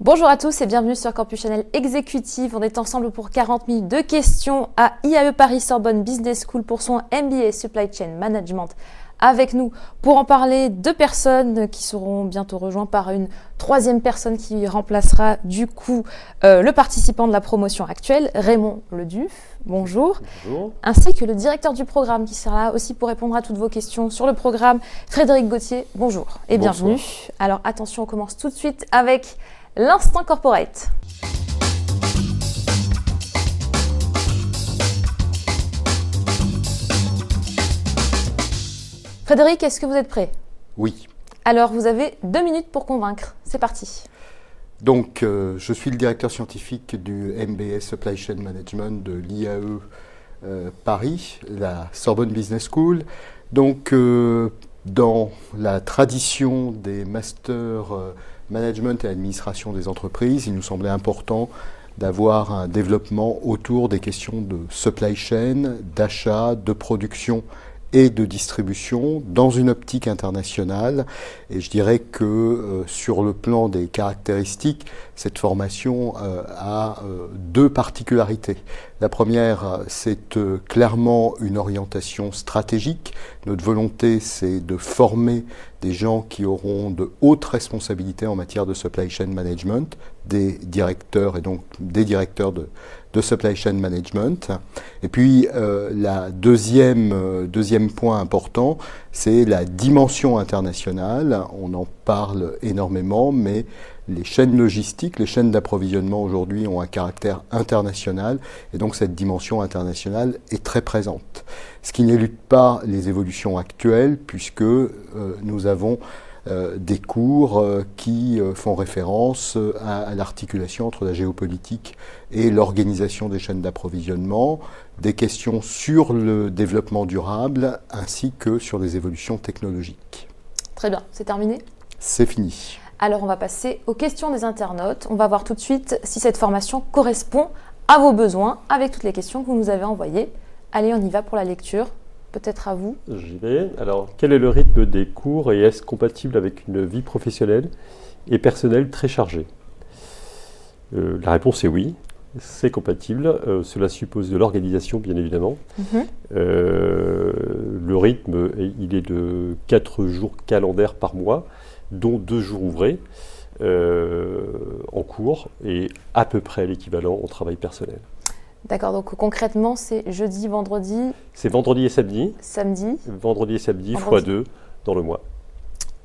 Bonjour à tous et bienvenue sur Campus Channel Exécutive. On est ensemble pour 40 minutes de questions à IAE Paris Sorbonne Business School pour son MBA Supply Chain Management. Avec nous pour en parler, deux personnes qui seront bientôt rejointes par une troisième personne qui remplacera du coup le participant de la promotion actuelle, Raymond Leduf. Bonjour. Bonjour. Ainsi que le directeur du programme qui sera là aussi pour répondre à toutes vos questions sur le programme, Frédéric Gauthier. Bonjour et bienvenue. Bonsoir. Alors attention, on commence tout de suite avec l'instant corporate. Frédéric, est-ce que vous êtes prêt? Oui. Alors, vous avez 2 minutes pour convaincre. C'est parti. Donc, je suis le directeur scientifique du MBA Supply Chain Management de l'IAE Paris, la Sorbonne Business School. Donc, dans la tradition des masters management et administration des entreprises, il nous semblait important d'avoir un développement autour des questions de supply chain, d'achat, de production et de distribution dans une optique internationale. Et je dirais que sur le plan des caractéristiques, cette formation a deux particularités. La première, c'est clairement une orientation stratégique. Notre volonté, c'est de former des gens qui auront de hautes responsabilités en matière de supply chain management, des directeurs et donc des directeurs de supply chain management. Et puis, la deuxième point important, c'est la dimension internationale. On en parle énormément, mais les chaînes logistiques, les chaînes d'approvisionnement aujourd'hui ont un caractère international et donc cette dimension internationale est très présente. Ce qui n'élude pas les évolutions actuelles puisque nous avons des cours qui font référence à l'articulation entre la géopolitique et l'organisation des chaînes d'approvisionnement, des questions sur le développement durable ainsi que sur les évolutions technologiques. Très bien, c'est terminé? C'est fini. Alors, on va passer aux questions des internautes. On va voir tout de suite si cette formation correspond à vos besoins avec toutes les questions que vous nous avez envoyées. Allez, on y va pour la lecture. Peut-être à vous. J'y vais. Alors, quel est le rythme des cours et est-ce compatible avec une vie professionnelle et personnelle très chargée? La réponse est oui, c'est compatible. Cela suppose de l'organisation, bien évidemment. Le rythme, il est de 4 jours calendaires par mois, dont 2 jours ouvrés en cours et à peu près l'équivalent en travail personnel. D'accord, donc concrètement, c'est jeudi, vendredi. C'est vendredi et samedi. Samedi. Vendredi et samedi, Vendredi. x2 dans le mois.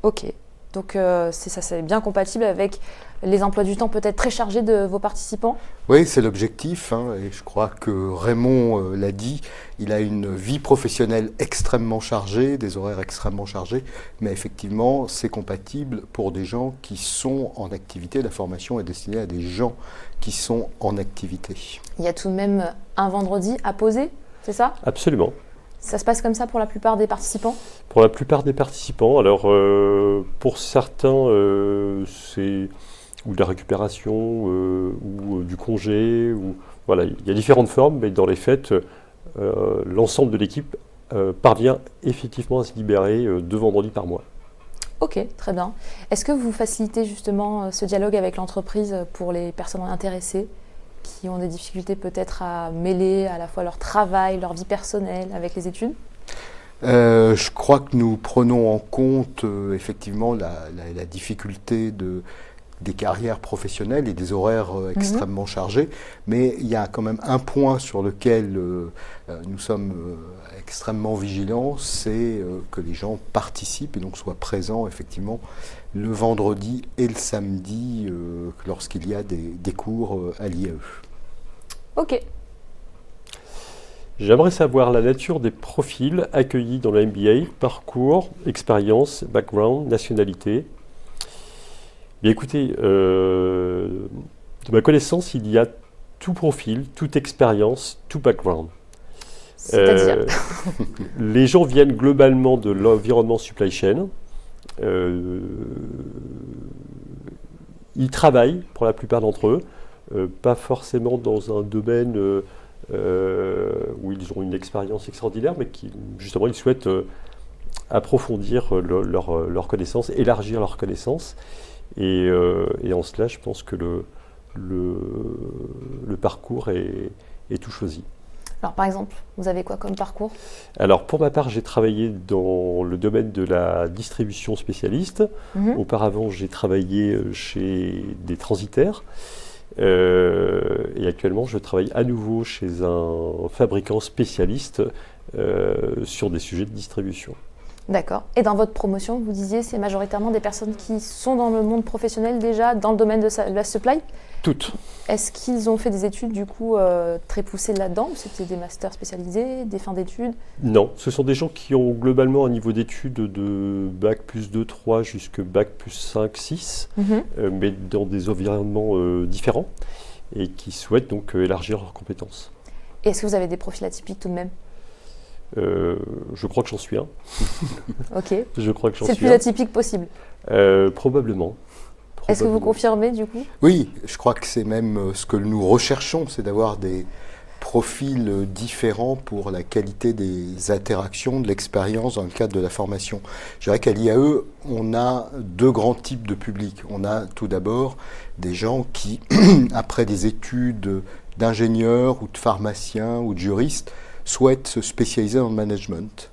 Ok, donc c'est bien compatible avec les emplois du temps peut-être très chargés de vos participants? Oui, c'est l'objectif, et je crois que Raymond l'a dit, il a une vie professionnelle extrêmement chargée, des horaires extrêmement chargés, mais effectivement, c'est compatible pour des gens qui sont en activité. La formation est destinée à des gens qui sont en activité. Il y a tout de même un vendredi à poser, c'est ça? Absolument. Ça se passe comme ça pour la plupart des participants? Pour la plupart des participants, alors pour certains, c'est ou de la récupération ou du congé. Voilà, il y a différentes formes, mais dans les faits, l'ensemble de l'équipe parvient effectivement à se libérer 2 vendredis par mois. Ok, très bien. Est-ce que vous facilitez justement ce dialogue avec l'entreprise pour les personnes intéressées qui ont des difficultés peut-être à mêler à la fois leur travail, leur vie personnelle avec les études? Je crois que nous prenons en compte effectivement la difficulté des carrières professionnelles et des horaires extrêmement chargés, mais il y a quand même un point sur lequel nous sommes extrêmement vigilants, c'est que les gens participent et donc soient présents effectivement le vendredi et le samedi lorsqu'il y a des cours à l'IAE. Ok. J'aimerais savoir la nature des profils accueillis dans le MBA, parcours, expérience, background, nationalité. Bien écoutez, de ma connaissance, il y a tout profil, toute expérience, tout background. C'est-à-dire Les gens viennent globalement de l'environnement supply chain. Ils travaillent pour la plupart d'entre eux, pas forcément dans un domaine où ils ont une expérience extraordinaire, mais qui justement ils souhaitent approfondir leurs connaissances, élargir leurs connaissances. Et en cela, je pense que le parcours est tout choisi. Alors par exemple, vous avez quoi comme parcours? Alors pour ma part, j'ai travaillé dans le domaine de la distribution spécialiste. Auparavant, j'ai travaillé chez des transitaires. Et actuellement, je travaille à nouveau chez un fabricant spécialiste sur des sujets de distribution. D'accord. Et dans votre promotion, vous disiez, c'est majoritairement des personnes qui sont dans le monde professionnel déjà, dans le domaine de la supply? Toutes. Est-ce qu'ils ont fait des études du coup très poussées là-dedans, ou c'était des masters spécialisés, des fins d'études? Non, ce sont des gens qui ont globalement un niveau d'études de bac plus 2, 3 jusqu'à bac plus 5, 6, mais dans des environnements différents et qui souhaitent donc élargir leurs compétences. Est-ce que vous avez des profils atypiques tout de même? Je crois que j'en suis un. Ok. Je crois que j'en C'est le suis plus un. atypique possible. Probablement. Est-ce que vous confirmez du coup? Oui, je crois que c'est même ce que nous recherchons, c'est d'avoir des profils différents pour la qualité des interactions, de l'expérience dans le cadre de la formation. Je dirais qu'à l'IAE, on a deux grands types de publics. On a tout d'abord des gens qui, après des études d'ingénieurs ou de pharmaciens ou de juristes, souhaitent se spécialiser dans le management.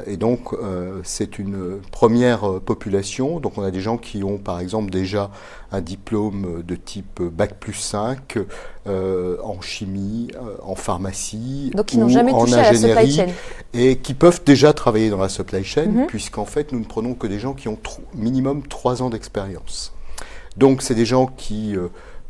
Et donc, c'est une première population. Donc, on a des gens qui ont, par exemple, déjà un diplôme de type Bac plus 5 en chimie, en pharmacie, donc, ils n'ont ou jamais en touché à la supply ingénierie, chain. et qui peuvent déjà travailler dans la supply chain, puisqu'en fait, nous ne prenons que des gens qui ont minimum 3 ans d'expérience. Donc, c'est des gens qui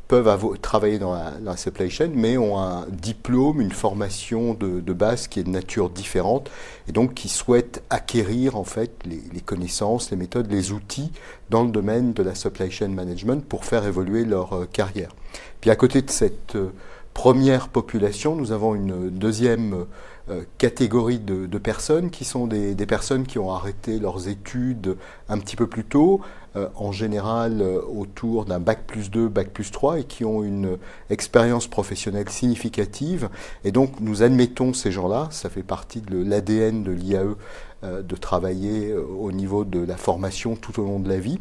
peuvent travailler dans la supply chain, mais ont un diplôme, une formation de base qui est de nature différente, et donc qui souhaitent acquérir en fait les connaissances, les méthodes, les outils dans le domaine de la supply chain management pour faire évoluer leur carrière. Puis à côté de cette première population, nous avons une deuxième catégorie de personnes qui sont des personnes qui ont arrêté leurs études un petit peu plus tôt, en général autour d'un bac plus 2, bac plus 3, et qui ont une expérience professionnelle significative. Et donc nous admettons ces gens-là, ça fait partie de l'ADN de l'IAE, de travailler au niveau de la formation tout au long de la vie.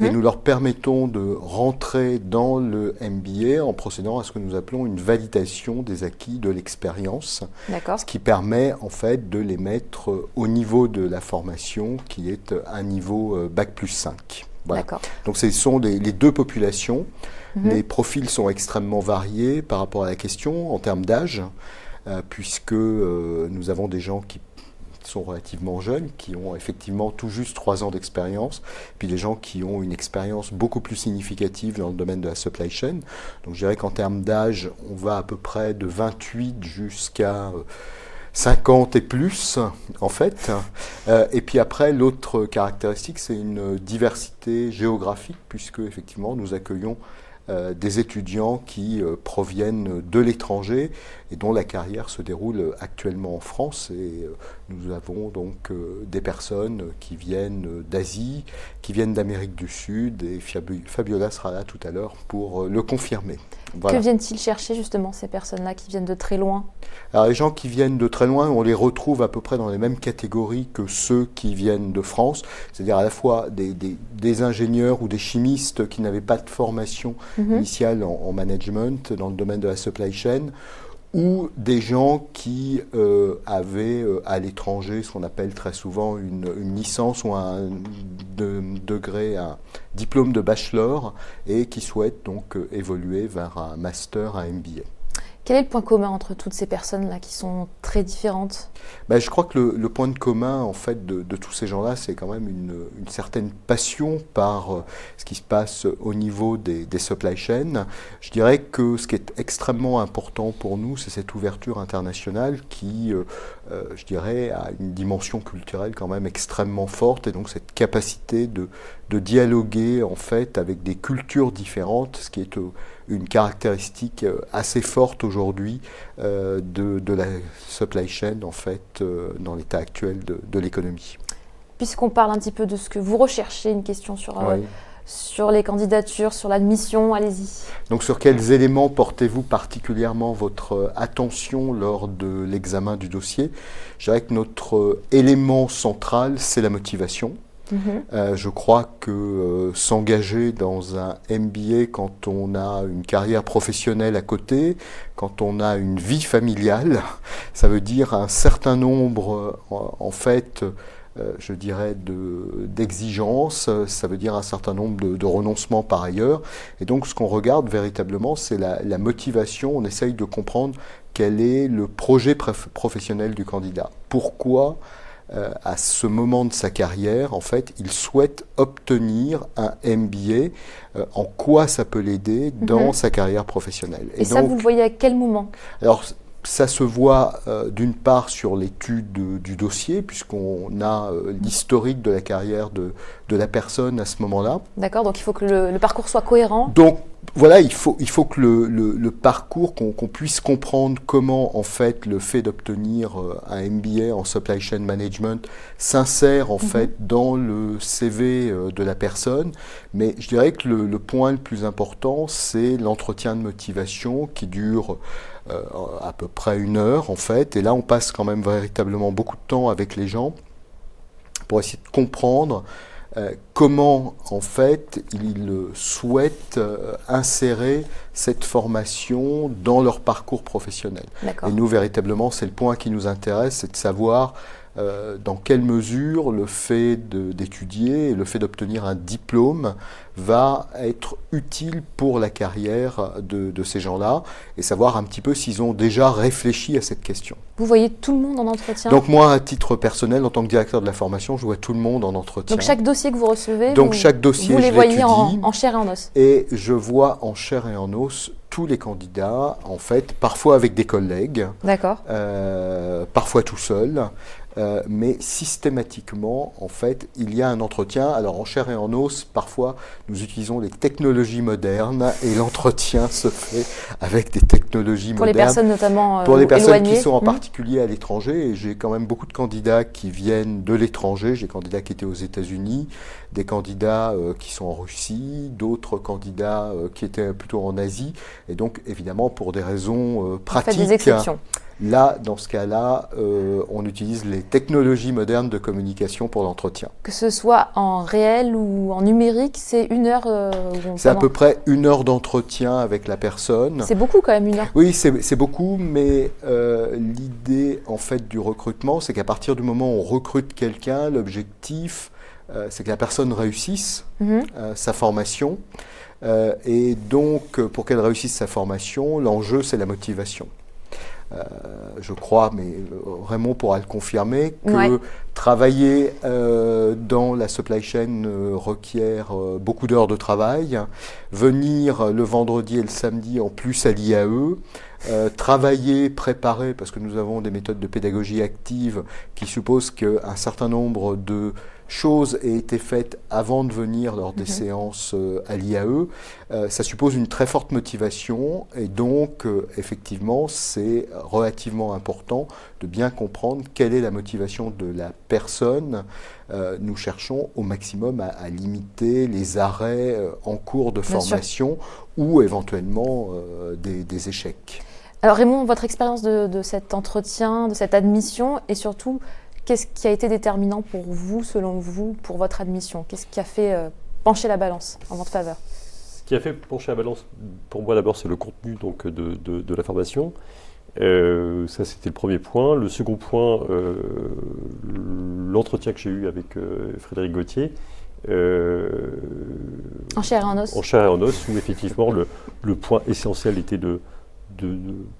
Et nous leur permettons de rentrer dans le MBA en procédant à ce que nous appelons une validation des acquis de l'expérience, ce qui permet en fait de les mettre au niveau de la formation qui est un niveau bac plus 5. Voilà. Donc ce sont les deux populations. Les profils sont extrêmement variés par rapport à la question en termes d'âge, puisque nous avons des gens qui sont relativement jeunes, qui ont effectivement tout juste 3 ans d'expérience, puis des gens qui ont une expérience beaucoup plus significative dans le domaine de la supply chain. Donc je dirais qu'en termes d'âge, on va à peu près de 28 jusqu'à 50 et plus, en fait. Et puis après, l'autre caractéristique, c'est une diversité géographique, puisque effectivement, nous accueillons des étudiants qui proviennent de l'étranger et dont la carrière se déroule actuellement en France. Et nous avons donc des personnes qui viennent d'Asie, qui viennent d'Amérique du Sud, et Fabiola sera là tout à l'heure pour le confirmer. Voilà. Que viennent-ils chercher justement ces personnes-là qui viennent de très loin? Alors les gens qui viennent de très loin, on les retrouve à peu près dans les mêmes catégories que ceux qui viennent de France, c'est-à-dire à la fois des ingénieurs ou des chimistes qui n'avaient pas de formation initiale en management dans le domaine de la supply chain, ou des gens qui avaient à l'étranger ce qu'on appelle très souvent une licence ou un degré, un diplôme de bachelor, et qui souhaitent donc évoluer vers un master, un MBA. Quel est le point commun entre toutes ces personnes-là qui sont très différentes? Je crois que le point de commun en fait de tous ces gens-là, c'est quand même une certaine passion par ce qui se passe au niveau des supply chains. Je dirais que ce qui est extrêmement important pour nous, c'est cette ouverture internationale qui, je dirais, a une dimension culturelle quand même extrêmement forte, et donc cette capacité de dialoguer en fait avec des cultures différentes, ce qui est une caractéristique assez forte aujourd'hui de la supply chain en fait dans l'état actuel de l'économie. Puisqu'on parle un petit peu de ce que vous recherchez, une question sur les candidatures, sur l'admission, allez-y. Donc sur quels éléments portez-vous particulièrement votre attention lors de l'examen du dossier? Je dirais que notre élément central, c'est la motivation. Je crois que s'engager dans un MBA quand on a une carrière professionnelle à côté, quand on a une vie familiale, ça veut dire un certain nombre, en fait, je dirais, d'exigences, ça veut dire un certain nombre de renoncements par ailleurs. Et donc ce qu'on regarde véritablement, c'est la motivation. On essaye de comprendre quel est le projet professionnel du candidat. Pourquoi à ce moment de sa carrière, en fait, il souhaite obtenir un MBA, en quoi ça peut l'aider dans sa carrière professionnelle. Et ça, donc, vous le voyez à quel moment? Alors, ça se voit d'une part sur l'étude du dossier, puisqu'on a l'historique de la carrière de la personne à ce moment-là. D'accord, donc il faut que le parcours soit cohérent. Donc, voilà, il faut que le parcours, qu'on puisse comprendre comment, en fait, le fait d'obtenir un MBA en Supply Chain Management s'insère, en fait, dans le CV de la personne. Mais je dirais que le point le plus important, c'est l'entretien de motivation qui dure à peu près 1 heure, en fait. Et là, on passe quand même véritablement beaucoup de temps avec les gens pour essayer de comprendre comment, en fait, ils souhaitent insérer cette formation dans leur parcours professionnel. Et nous, véritablement, c'est le point qui nous intéresse, c'est de savoir dans quelle mesure le fait d'étudier et le fait d'obtenir un diplôme va être utile pour la carrière de ces gens-là, et savoir un petit peu s'ils ont déjà réfléchi à cette question. Vous voyez tout le monde en entretien? Donc moi, à titre personnel, en tant que directeur de la formation, je vois tout le monde en entretien. Donc chaque dossier que vous recevez, chaque dossier, vous les voyez en chair et en os? Et je vois en chair et en os tous les candidats, en fait, parfois avec des collègues, parfois tout seul. Mais systématiquement, en fait, il y a un entretien. Alors, en chair et en os, parfois, nous utilisons les technologies modernes et l'entretien se fait avec des technologies modernes. Pour les personnes notamment pour les personnes éloignées. qui sont en particulier à l'étranger. Et j'ai quand même beaucoup de candidats qui viennent de l'étranger. J'ai des candidats qui étaient aux États-Unis, des candidats qui sont en Russie, d'autres candidats qui étaient plutôt en Asie. Et donc, évidemment, pour des raisons pratiques. Faites des exceptions. Là, dans ce cas-là, on utilise les technologies modernes de communication pour l'entretien. Que ce soit en réel ou en numérique, c'est 1 heure c'est à peu près 1 heure d'entretien avec la personne. C'est beaucoup quand même, 1 heure. Oui, c'est beaucoup, mais l'idée, en fait, du recrutement, c'est qu'à partir du moment où on recrute quelqu'un, l'objectif, c'est que la personne réussisse sa formation. Et donc, pour qu'elle réussisse sa formation, l'enjeu, c'est la motivation. Je crois, mais Raymond pourra le confirmer, que travailler dans la supply chain requiert beaucoup d'heures de travail. Venir le vendredi et le samedi en plus à l'IAE, travailler, préparer, parce que nous avons des méthodes de pédagogie active qui supposent qu'un certain nombre de choses aient été faites avant de venir lors des séances à l'IAE. Ça suppose une très forte motivation et donc effectivement c'est relativement important de bien comprendre quelle est la motivation de la personne. Nous cherchons au maximum à limiter les arrêts en cours de formation ou éventuellement des échecs. Alors Raymond, votre expérience de cet entretien, de cette admission et surtout, qu'est-ce qui a été déterminant pour vous, selon vous, pour votre admission? Qu'est-ce qui a fait pencher la balance en votre faveur? Ce qui a fait pencher la balance, pour moi d'abord, c'est le contenu donc, de la formation. Ça, c'était le premier point. Le second point, l'entretien que j'ai eu avec Frédéric Gauthier. En chair et en os. En chair et en os, où effectivement, le point essentiel était de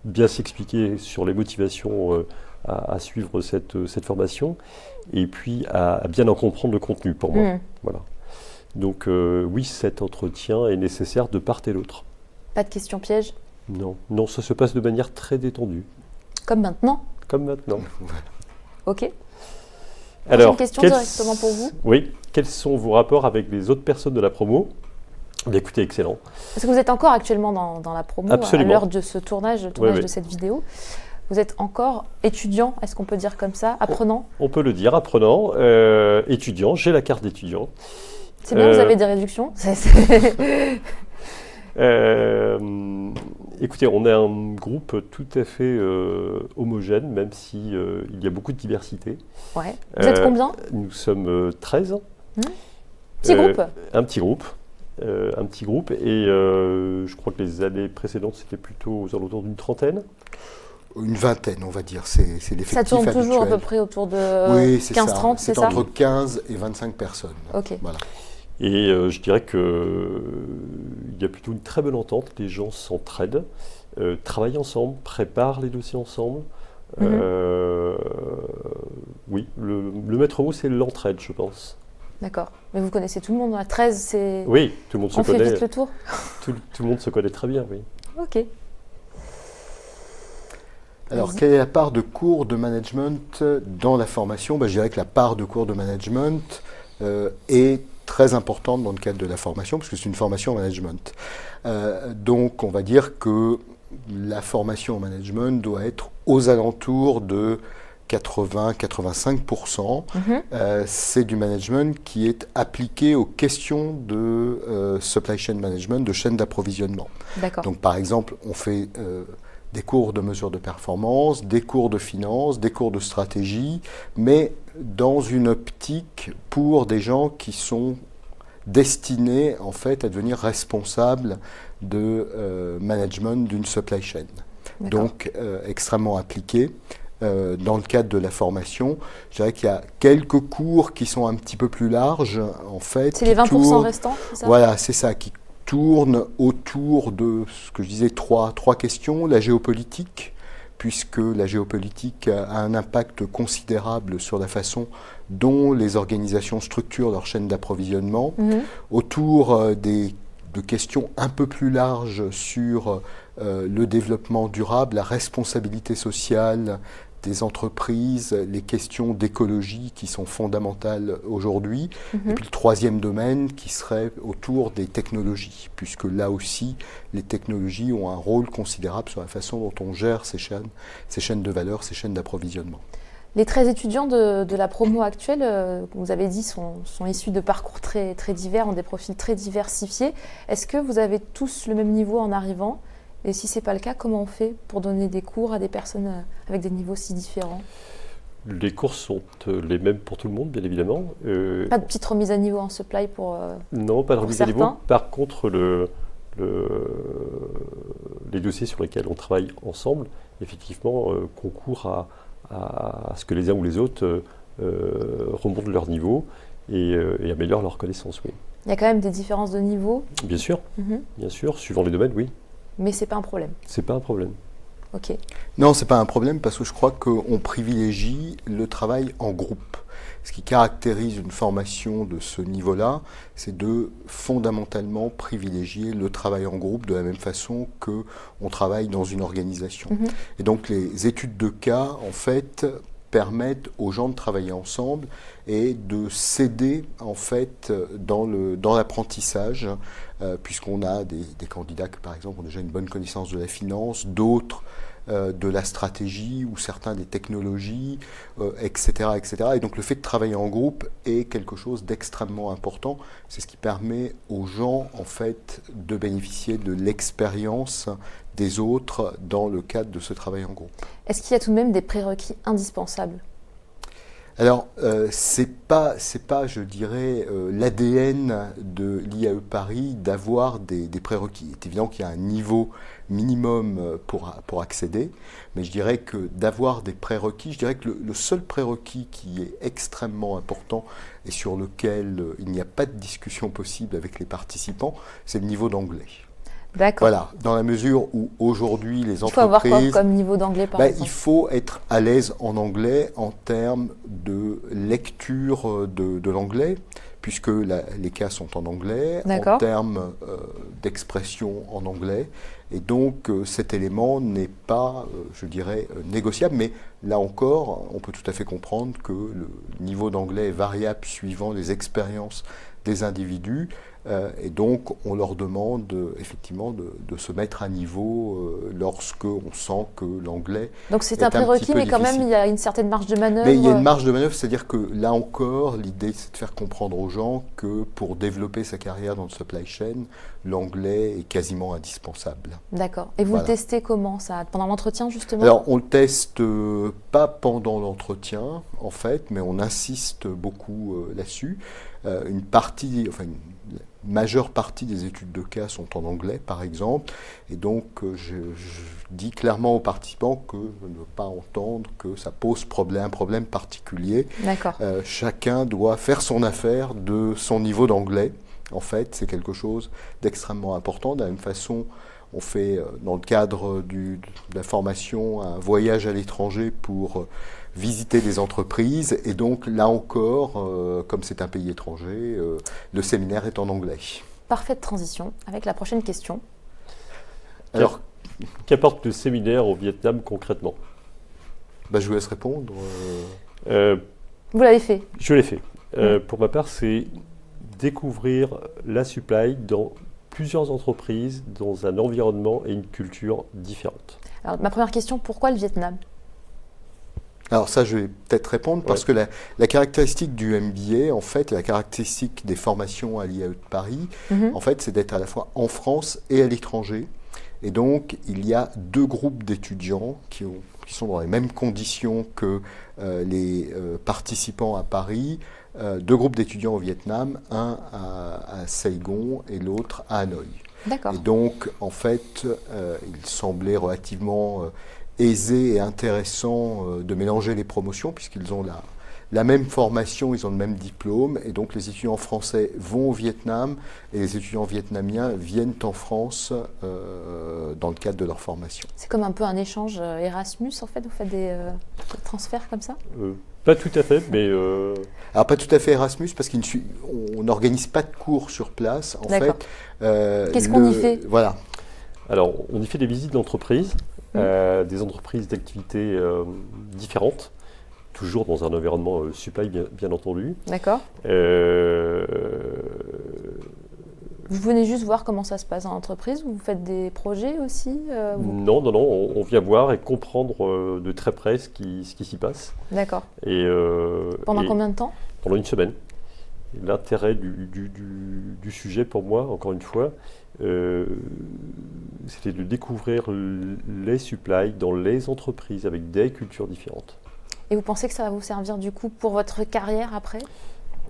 bien s'expliquer sur les motivations à suivre cette formation, et puis à bien en comprendre le contenu pour moi. Voilà. Donc oui, cet entretien est nécessaire de part et d'autre. Pas de questions pièges? Non, ça se passe de manière très détendue. Comme maintenant? Comme maintenant. Ok. Alors, une question directement pour vous. Oui, quels sont vos rapports avec les autres personnes de la promo? Bien, écoutez, excellent. Parce que vous êtes encore actuellement dans la promo. Absolument. À l'heure de ce tournage, de cette vidéo. Vous êtes encore étudiant, est-ce qu'on peut dire comme ça, apprenant? On peut le dire, apprenant, étudiant, j'ai la carte d'étudiant. C'est bien, vous avez des réductions? Écoutez, on est un groupe tout à fait homogène, même si il y a beaucoup de diversité. Ouais. Vous êtes combien? Nous sommes 13. Petit groupe. Un petit groupe. Un petit groupe. Et je crois que les années précédentes, c'était plutôt aux alentours d'une trentaine. Une vingtaine, on va dire, c'est l'effectif Ça tourne toujours habituel. à peu près autour de Oui, c'est 15-30, c'est C'est ça? entre 15 et 25 personnes. Ok. Voilà. Et je dirais qu'il y a plutôt une très bonne entente. Les gens s'entraident, travaillent ensemble, préparent les dossiers ensemble. Oui, le maître mot, c'est l'entraide, je pense. D'accord. Mais vous connaissez tout le monde. La 13, c'est... Oui, tout le monde se On fait connaît. vite le tour? Tout le monde se connaît très bien, oui. Ok. Alors, Vas-y. quelle est la part de cours de management dans la formation? Je dirais que la part de cours de management est très importante dans le cadre de la formation, parce que c'est une formation en management. Donc, on va dire que la formation en management doit être aux alentours de 80-85%. C'est du management qui est appliqué aux questions de supply chain management, de chaîne d'approvisionnement. D'accord. Donc, par exemple, on fait des cours de mesure de performance, des cours de finance, des cours de stratégie, mais dans une optique pour des gens qui sont destinés en fait à devenir responsables de management d'une supply chain. D'accord. Donc extrêmement appliqué. Dans le cadre de la formation, je dirais qu'il y a quelques cours qui sont un petit peu plus larges en fait. C'est les qui 20% tournent- restants, c'est ça? Voilà, c'est ça, qui tourne autour de ce que je disais, trois questions. La géopolitique, puisque la géopolitique a un impact considérable sur la façon dont les organisations structurent leur chaîne d'approvisionnement. Autour de questions un peu plus larges sur le développement durable, la responsabilité sociale des entreprises, les questions d'écologie qui sont fondamentales aujourd'hui. Et puis le troisième domaine qui serait autour des technologies, puisque là aussi, les technologies ont un rôle considérable sur la façon dont on gère ces chaînes de valeur, ces chaînes d'approvisionnement. Les 13 étudiants de la promo actuelle, comme vous avez dit, sont issus de parcours très, très divers, ont des profils très diversifiés. Est-ce que vous avez tous le même niveau en arrivant? Et si ce n'est pas le cas, comment on fait pour donner des cours à des personnes avec des niveaux si différents? Les cours sont les mêmes pour tout le monde, bien évidemment. Pas de petite remise à niveau en supply pour... Non, pas de pour remise à niveau. certains. Par contre, les dossiers sur lesquels on travaille ensemble, effectivement, concourent à ce que les uns ou les autres remontent leur niveau et améliorent leurs connaissances, oui. Il y a quand même des différences de niveau, Bien sûr, suivant les domaines, oui. mais ce n'est pas un problème. C'est pas un problème. Ok. Non, ce n'est pas un problème parce que je crois qu'on privilégie le travail en groupe. Ce qui caractérise une formation de ce niveau-là, c'est de fondamentalement privilégier le travail en groupe de la même façon qu'on travaille dans une organisation. Et donc les études de cas, en fait, permettent aux gens de travailler ensemble et de s'aider en fait dans l'apprentissage, puisqu'on a des candidats qui par exemple ont déjà une bonne connaissance de la finance, d'autres de la stratégie ou certains des technologies, etc., etc. Et donc le fait de travailler en groupe est quelque chose d'extrêmement important. C'est ce qui permet aux gens en fait de bénéficier de l'expérience des autres dans le cadre de ce travail en groupe. Est-ce qu'il y a tout de même des prérequis indispensables? Alors, c'est pas, je dirais, l'ADN de l'IAE Paris d'avoir des prérequis. Il est évident qu'il y a un niveau minimum pour accéder, mais je dirais que d'avoir des prérequis, je dirais que le seul prérequis qui est extrêmement important et sur lequel il n'y a pas de discussion possible avec les participants, c'est le niveau d'anglais. D'accord. Voilà, dans la mesure où aujourd'hui les Il faut avoir entreprises... quoi comme niveau d'anglais par exemple? Il faut être à l'aise en anglais en termes de lecture de l'anglais, puisque les cas sont en anglais, D'accord. en termes d'expression en anglais. Et donc cet élément n'est pas, je dirais, négociable. Mais là encore, on peut tout à fait comprendre que le niveau d'anglais est variable suivant les expériences des individus. Et donc, on leur demande effectivement de se mettre à niveau lorsque on sent que l'anglais Donc c'est est un prérequis, petit peu mais quand même, difficile. il y a une certaine marge de manœuvre. Mais il y a une marge de manœuvre, c'est-à-dire que là encore, l'idée c'est de faire comprendre aux gens que pour développer sa carrière dans le supply chain, l'anglais est quasiment indispensable. D'accord. Et vous Voilà. le testez comment ça? Pendant l'entretien justement? Alors, on le teste pas pendant l'entretien, en fait, mais on insiste beaucoup là-dessus. une partie, enfin une majeure partie des études de cas sont en anglais, par exemple, et donc je dis clairement aux participants que je ne veux pas entendre que ça pose un problème particulier. D'accord. Chacun doit faire son affaire de son niveau d'anglais. En fait, c'est quelque chose d'extrêmement important. De la même façon, on fait, dans le cadre de la formation, un voyage à l'étranger pour visiter des entreprises. Et donc, là encore, comme c'est un pays étranger, le séminaire est en anglais. Parfaite transition avec la prochaine question. Alors, qu'apporte le séminaire au Vietnam concrètement? Je vous laisse répondre. Vous l'avez fait? Je l'ai fait. Pour ma part, c'est découvrir la supply dans plusieurs entreprises, dans un environnement et une culture différentes. Alors, ma première question, pourquoi le Vietnam? Alors ça, je vais peut-être répondre parce que la caractéristique du MBA, en fait, la caractéristique des formations à l'IAE de Paris, en fait, c'est d'être à la fois en France et à l'étranger. Et donc, il y a deux groupes d'étudiants qui sont dans les mêmes conditions que les participants à Paris. Deux groupes d'étudiants au Vietnam, un à Saigon et l'autre à Hanoï. D'accord. Et donc, en fait, il semblait relativement aisé et intéressant de mélanger les promotions, puisqu'ils ont la même formation, ils ont le même diplôme, et donc les étudiants français vont au Vietnam, et les étudiants vietnamiens viennent en France dans le cadre de leur formation. C'est comme un peu un échange Erasmus, en fait, vous faites des transferts comme ça? Pas tout à fait, mais... Alors pas tout à fait Erasmus, parce qu'on n'organise pas de cours sur place, en fait. Qu'est-ce qu'on y fait? Voilà. Alors, on y fait des visites d'entreprise, des entreprises d'activités différentes, toujours dans un environnement supply, bien entendu. D'accord. Vous venez juste voir comment ça se passe en entreprise, ou vous faites des projets aussi Non, on vient voir et comprendre de très près ce qui s'y passe. D'accord. Pendant combien de temps? Pendant une semaine. L'intérêt du sujet pour moi, encore une fois, c'était de découvrir les supplies dans les entreprises avec des cultures différentes. Et vous pensez que ça va vous servir du coup pour votre carrière après?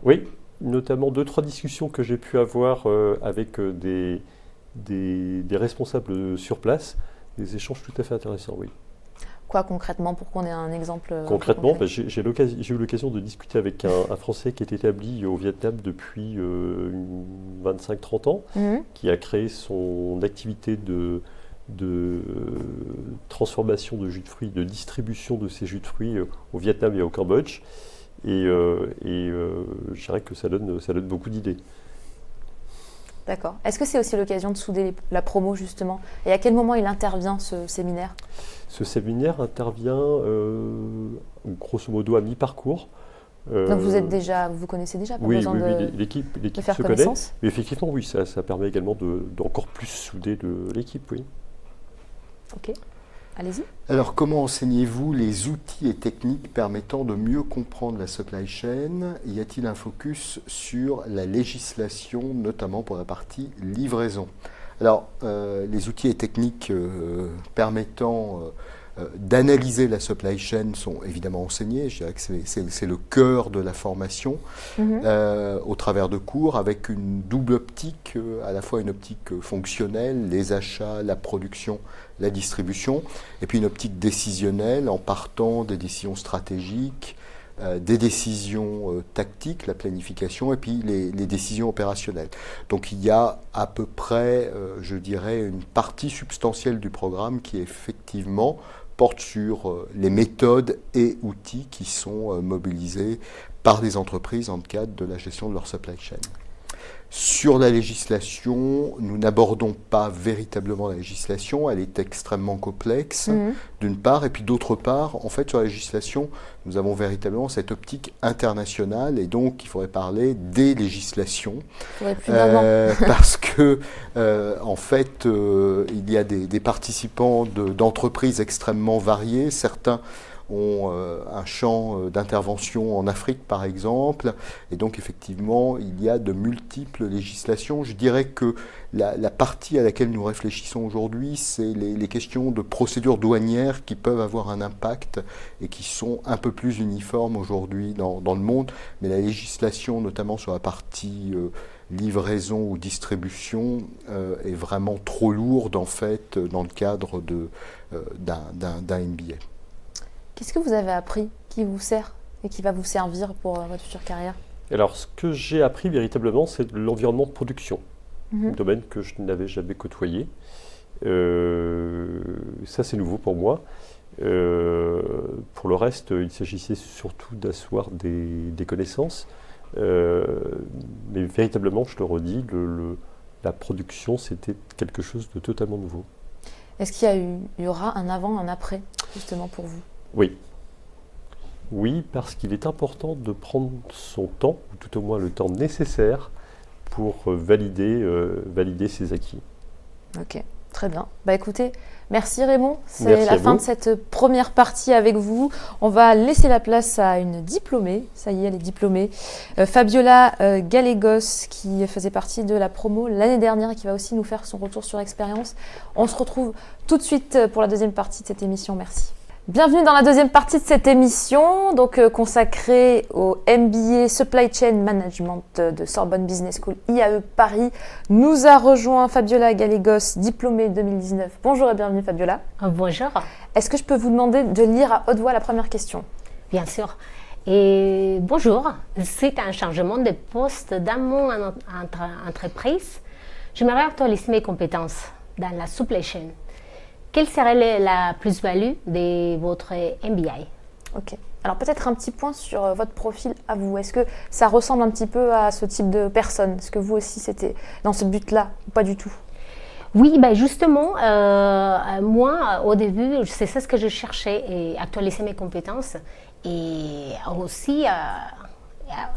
Oui, notamment 2-3 discussions que j'ai pu avoir avec des responsables sur place, des échanges tout à fait intéressants, oui. Quoi concrètement, pour qu'on ait un exemple concrètement, j'ai eu l'occasion de discuter avec un Français qui est établi au Vietnam depuis 25-30 ans, qui a créé son activité de transformation de jus de fruits, de distribution de ces jus de fruits au Vietnam et au Cambodge. Et je dirais que ça donne beaucoup d'idées. D'accord. Est-ce que c'est aussi l'occasion de souder la promo, justement? Et à quel moment il intervient, ce séminaire? Ce séminaire intervient, grosso modo, à mi-parcours. Donc vous connaissez déjà, pas oui, besoin l'équipe de faire se connaissance. connaît. Mais effectivement, oui, ça permet également d'encore plus souder l'équipe, oui. Ok. Allez-y. Alors, comment enseignez-vous les outils et techniques permettant de mieux comprendre la supply chain? Y a-t-il un focus sur la législation, notamment pour la partie livraison? Alors, les outils et techniques permettant d'analyser la supply chain sont évidemment enseignés. Je dirais que c'est le cœur de la formation au travers de cours, avec une double optique, à la fois une optique fonctionnelle, les achats, la production, la distribution, et puis une optique décisionnelle en partant des décisions stratégiques, des décisions tactiques, la planification, et puis les décisions opérationnelles. Donc il y a à peu près, je dirais, une partie substantielle du programme qui effectivement porte sur les méthodes et outils qui sont mobilisés par les entreprises dans le cadre de la gestion de leur supply chain. Sur la législation, nous n'abordons pas véritablement la législation, elle est extrêmement complexe, d'une part, et puis d'autre part, en fait, sur la législation, nous avons véritablement cette optique internationale, et donc il faudrait parler des législations, parce que, en fait, il y a des participants d'entreprises extrêmement variées, certains ont un champ d'intervention en Afrique, par exemple. Et donc, effectivement, il y a de multiples législations. Je dirais que la partie à laquelle nous réfléchissons aujourd'hui, c'est les questions de procédures douanières qui peuvent avoir un impact et qui sont un peu plus uniformes aujourd'hui dans le monde. Mais la législation, notamment sur la partie livraison ou distribution, est vraiment trop lourde, en fait, dans le cadre d'un MBA. Qu'est-ce que vous avez appris qui vous sert et qui va vous servir pour votre future carrière? Alors, ce que j'ai appris véritablement, c'est l'environnement de production, un domaine que je n'avais jamais côtoyé. Ça, c'est nouveau pour moi. Pour le reste, il s'agissait surtout d'asseoir des connaissances. Mais véritablement, je le redis, la production, c'était quelque chose de totalement nouveau. Est-ce qu'il y aura un avant, un après, justement pour vous? Oui. Oui, parce qu'il est important de prendre son temps, ou tout au moins le temps nécessaire, pour valider ses acquis. Ok, très bien. Bah écoutez, merci Raymond. C'est la fin vous. de cette première partie avec vous. On va laisser la place à une diplômée. Ça y est, elle est diplômée. Fabiola Gallegos, qui faisait partie de la promo l'année dernière et qui va aussi nous faire son retour sur expérience. On se retrouve tout de suite pour la deuxième partie de cette émission. Merci. Bienvenue dans la deuxième partie de cette émission, donc consacrée au MBA Supply Chain Management de Sorbonne Business School IAE Paris. Nous a rejoint Fabiola Gallegos, diplômée 2019. Bonjour et bienvenue Fabiola. Bonjour. Est-ce que je peux vous demander de lire à haute voix la première question? Bien sûr. Et bonjour, c'est un changement de poste dans mon entreprise. J'aimerais actualiser mes compétences dans la supply chain. Quelle serait la plus-value de votre MBA? Ok. Alors peut-être un petit point sur votre profil à vous. Est-ce que ça ressemble un petit peu à ce type de personne? Est-ce que vous aussi c'était dans ce but-là ou pas du tout? Oui, ben justement, moi au début, c'est ça ce que je cherchais, et actualiser mes compétences. Et aussi,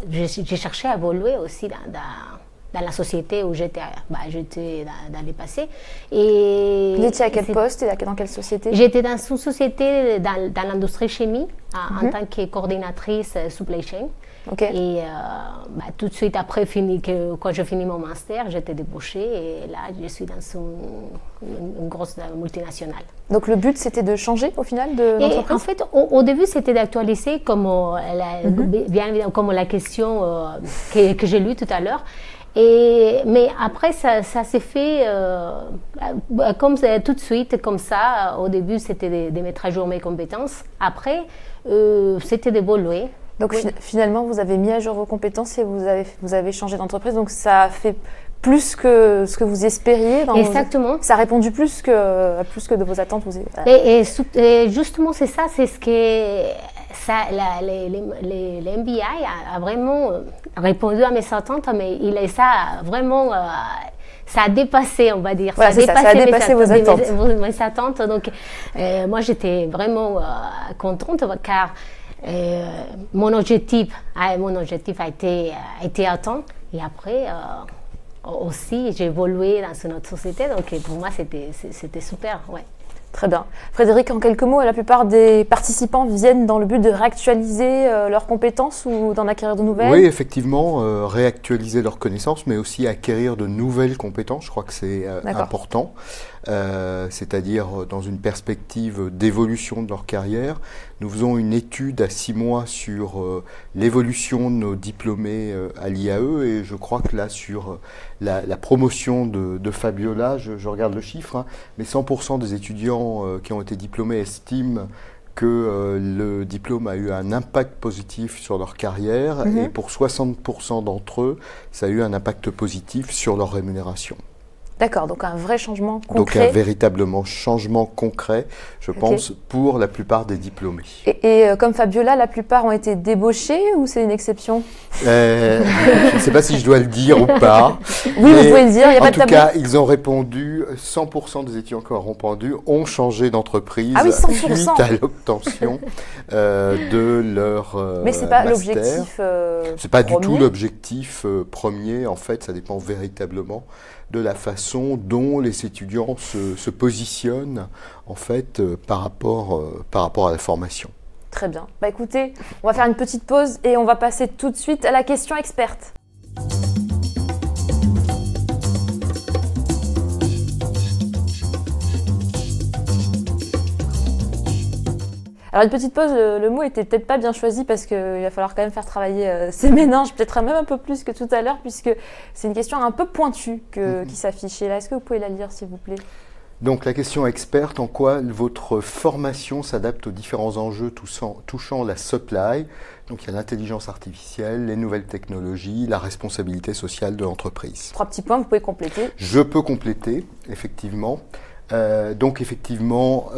j'ai cherché à évoluer aussi dans la société où j'étais dans le passé. Et vous étiez à quel poste et dans quelle société? J'étais dans une société dans l'industrie chimie en tant que coordinatrice supply chain. Okay. Et tout de suite après, quand j'ai fini mon master, j'étais débauchée et là, je suis dans une grosse multinationale. Donc le but, c'était de changer au final de l'entreprise? En fait, au début, c'était d'actualiser comme la question que j'ai lue tout à l'heure. Mais après, ça s'est fait tout de suite, comme ça. Au début, c'était de mettre à jour mes compétences. Après, c'était d'évoluer. Donc finalement, vous avez mis à jour vos compétences et vous avez changé d'entreprise. Donc ça a fait plus que ce que vous espériez. Exactement. Ça a répondu plus que de vos attentes. Et justement, c'est ça, c'est ce que les MBA a vraiment répondu à mes attentes, mais ça a vraiment... ça a dépassé, on va dire. Voilà, ça a dépassé vos attentes. Mes attentes. Donc, moi, j'étais vraiment contente car mon objectif a été atteint. Et après, aussi, j'ai évolué dans une autre société. Donc, pour moi, c'était super. Ouais. Très bien. Frédéric, en quelques mots, la plupart des participants viennent dans le but de réactualiser leurs compétences ou d'en acquérir de nouvelles? Oui, effectivement, réactualiser leurs connaissances, mais aussi acquérir de nouvelles compétences. Je crois que c'est important, c'est-à-dire dans une perspective d'évolution de leur carrière. Nous faisons une étude à 6 mois sur l'évolution de nos diplômés à l'IAE et je crois que là, sur la promotion de Fabiola, je regarde le chiffre, mais 100% des étudiants qui ont été diplômés estiment que le diplôme a eu un impact positif sur leur carrière et pour 60% d'entre eux, ça a eu un impact positif sur leur rémunération. D'accord, donc un vrai changement concret. Donc un véritablement changement concret, je pense, pour la plupart des diplômés. Et comme Fabiola, la plupart ont été débauchés ou c'est une exception? Je ne sais pas si je dois le dire ou pas. Oui, vous pouvez le dire, il n'y a pas de tabou. En tout cas, ils ont répondu, 100% des étudiants qui ont répondu ont changé d'entreprise suite à l'obtention de leur Mais ce n'est pas master. l'objectif Ce n'est pas du tout l'objectif premier. En fait, ça dépend véritablement de la façon dont les étudiants se positionnent en fait, par rapport à la formation. Très bien. Bah écoutez, on va faire une petite pause et on va passer tout de suite à la question experte. Alors une petite pause, le mot était peut-être pas bien choisi parce qu'il va falloir quand même faire travailler ses méninges, peut-être même un peu plus que tout à l'heure, puisque c'est une question un peu pointue qui s'affiche. Et là, est-ce que vous pouvez la lire, s'il vous plaît ? Donc la question experte, en quoi votre formation s'adapte aux différents enjeux touchant la supply. Donc il y a l'intelligence artificielle, les nouvelles technologies, la responsabilité sociale de l'entreprise. 3 petits points, vous pouvez compléter. Je peux compléter, effectivement. Donc effectivement,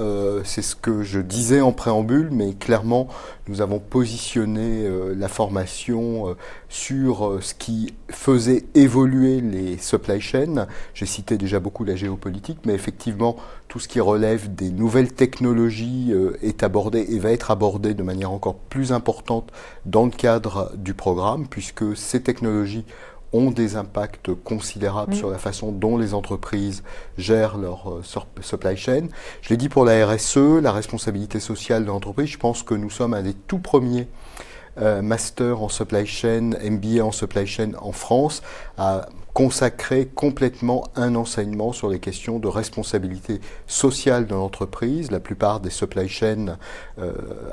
c'est ce que je disais en préambule, mais clairement, nous avons positionné la formation sur ce qui faisait évoluer les supply chains. J'ai cité déjà beaucoup la géopolitique, mais effectivement, tout ce qui relève des nouvelles technologies est abordé et va être abordé de manière encore plus importante dans le cadre du programme, puisque ces technologies ont des impacts considérables sur la façon dont les entreprises gèrent leur supply chain. Je l'ai dit pour la RSE, la responsabilité sociale de l'entreprise. Je pense que nous sommes un des tout premiers masters en supply chain, MBA en supply chain en France, à consacrer complètement un enseignement sur les questions de responsabilité sociale de l'entreprise. La plupart des supply chains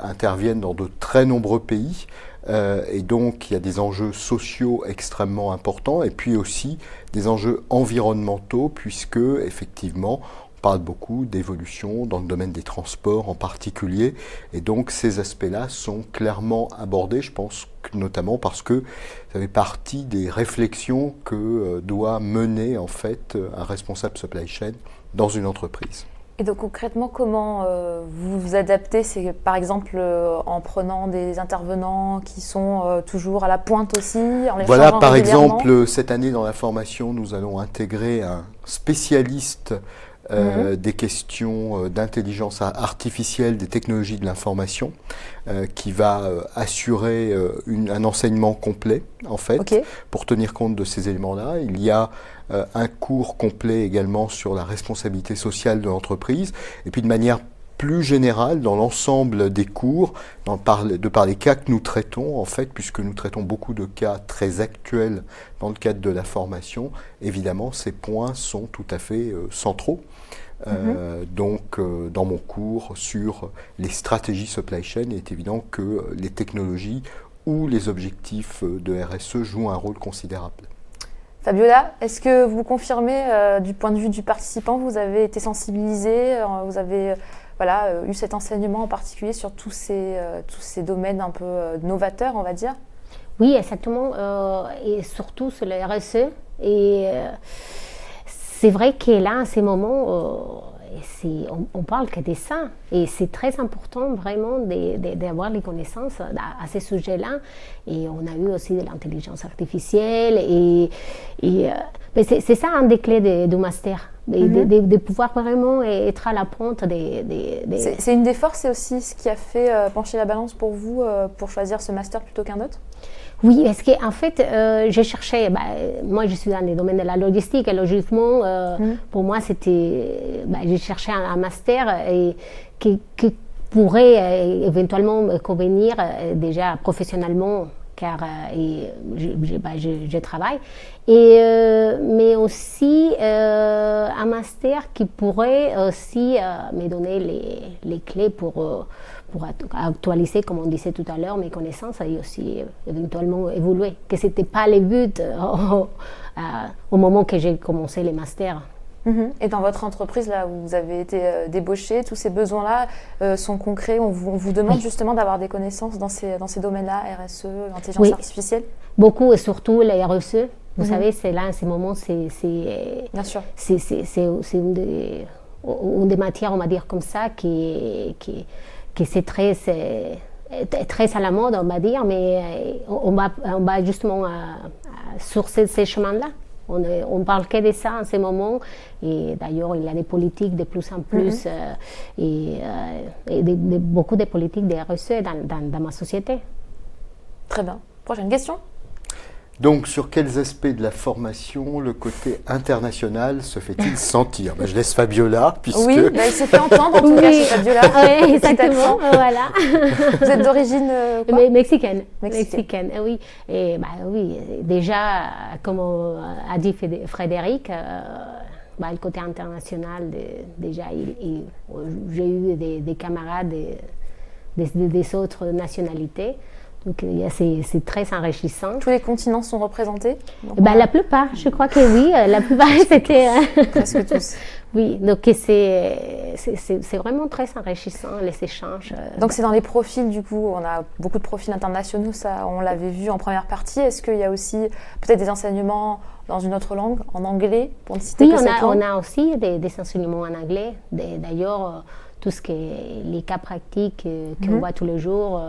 interviennent dans de très nombreux pays. Et donc, il y a des enjeux sociaux extrêmement importants et puis aussi des enjeux environnementaux puisque, effectivement, on parle beaucoup d'évolution dans le domaine des transports en particulier. Et donc, ces aspects-là sont clairement abordés, je pense, notamment parce que ça fait partie des réflexions que doit mener, en fait, un responsable supply chain dans une entreprise. Et donc concrètement, comment vous vous adaptez ? C'est par exemple en prenant des intervenants qui sont toujours à la pointe aussi, en les Voilà, changeant par régulièrement ? exemple, cette année dans la formation, nous allons intégrer un spécialiste des questions d'intelligence artificielle, des technologies de l'information, qui va assurer un enseignement complet, en fait, pour tenir compte de ces éléments-là. Il y a un cours complet également sur la responsabilité sociale de l'entreprise, et puis de manière plus générale, dans l'ensemble des cours, de par les cas que nous traitons, en fait, puisque nous traitons beaucoup de cas très actuels dans le cadre de la formation, évidemment, ces points sont tout à fait centraux. Donc, dans mon cours sur les stratégies supply chain, il est évident que les technologies ou les objectifs de RSE jouent un rôle considérable. Fabiola, est-ce que vous confirmez, du point de vue du participant, vous avez été sensibilisé, vous avez eu cet enseignement en particulier sur tous ces domaines un peu novateurs, on va dire ? Oui, exactement, et surtout sur le RSE. Et c'est vrai que là, en ce moment, on parle que de ça. Et c'est très important vraiment d'avoir les connaissances à ce sujet-là. Et on a eu aussi de l'intelligence artificielle. Mais c'est ça un des clés du master. De pouvoir vraiment être à la pointe C'est une des forces, c'est aussi ce qui a fait pencher la balance pour vous pour choisir ce master plutôt qu'un autre ? Oui, parce qu'en fait, j'ai cherché, moi je suis dans le domaine de la logistique et logiquement, pour moi j'ai cherché un master qui pourrait éventuellement me convenir déjà professionnellement, car je travaille, mais aussi un master qui pourrait aussi me donner les clés pour actualiser, comme on disait tout à l'heure, mes connaissances et aussi éventuellement évoluer. Que ce n'était pas le but au moment que j'ai commencé les masters. Et dans votre entreprise, là où vous avez été débauché, tous ces besoins-là sont concrets. On vous demande justement d'avoir des connaissances dans ces domaines-là, RSE, intelligence artificielle ? Beaucoup, et surtout les RSE. Vous savez, c'est là, en ce moment, Bien sûr. C'est une des matières, on va dire comme ça, qui c'est très à la mode, on va dire, mais on va justement sur ces chemins-là. On parle que de ça en ce moment, et d'ailleurs il y a des politiques de plus en plus et beaucoup de politiques de RSE dans ma société. Très bien. Prochaine question. Donc, sur quels aspects de la formation le côté international se fait-il sentir? Je laisse Fabiola, puisque... Oui, il s'est fait entendre en tout cas chez Fabiola. Oui, exactement, voilà. Vous êtes d'origine mexicaine. Mexicaine, Oui. Et oui, déjà, comme a dit Frédéric, le côté international, déjà, j'ai eu des camarades des autres nationalités. Donc c'est très enrichissant. Tous les continents sont représentés? La plupart, je crois que oui. La plupart, c'était... Presque tous. Oui, donc c'est vraiment très enrichissant, les échanges. Donc c'est dans les profils, du coup, on a beaucoup de profils internationaux, ça on l'avait vu en première partie. Est-ce qu'il y a aussi peut-être des enseignements dans une autre langue, en anglais, pour ne citer que cette langue? On a aussi des enseignements en anglais. D'ailleurs, tout ce qui est les cas pratiques qu'on voit tous les jours,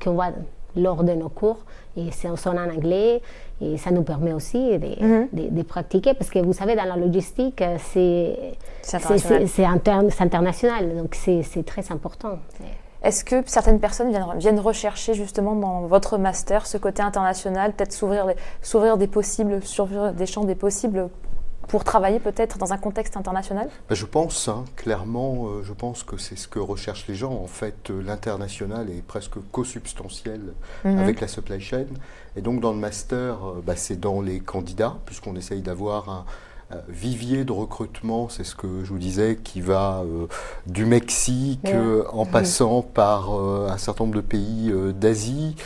qu'on voit lors de nos cours, et sont en anglais, et ça nous permet aussi de pratiquer, parce que vous savez, dans la logistique, c'est international, donc c'est très important. Est-ce que certaines personnes viennent rechercher justement dans votre master ce côté international, peut-être s'ouvrir des possibles, s'ouvrir des champs des possibles pour travailler peut-être dans un contexte international? Je pense, clairement, je pense que c'est ce que recherchent les gens. En fait, l'international est presque co-substantiel avec la supply chain. Et donc, dans le master, c'est dans les candidats, puisqu'on essaye d'avoir un vivier de recrutement, c'est ce que je vous disais, qui va du Mexique en passant par un certain nombre de pays d'Asie,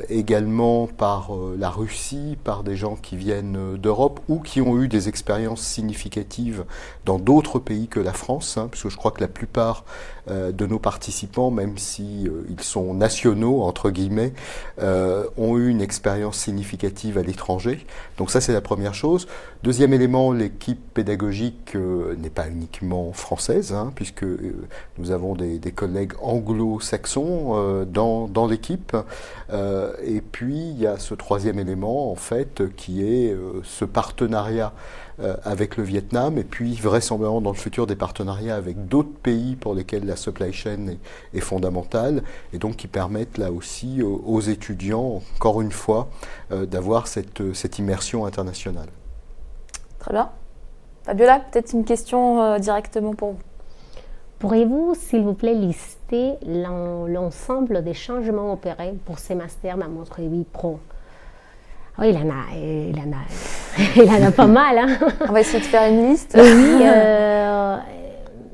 également par la Russie, par des gens qui viennent d'Europe ou qui ont eu des expériences significatives dans d'autres pays que la France, puisque je crois que la plupart de nos participants, même si ils sont nationaux, entre guillemets, ont eu une expérience significative à l'étranger. Donc ça, c'est la première chose. Deuxième élément, l'équipe pédagogique n'est pas uniquement française, puisque nous avons des collègues anglo-saxons dans l'équipe. Et puis, il y a ce troisième élément, en fait, qui est ce partenariat avec le Vietnam, et puis vraisemblablement dans le futur des partenariats avec d'autres pays pour lesquels la supply chain est fondamentale, et donc qui permettent là aussi aux étudiants, encore une fois, d'avoir cette immersion internationale. Très bien. Fabiola, peut-être une question directement pour vous. Pourriez-vous, s'il vous plaît, lister l'ensemble des changements opérés pour ces masters dans votre vie pro? Oui, il en a pas mal. On va essayer de faire une liste. Oui,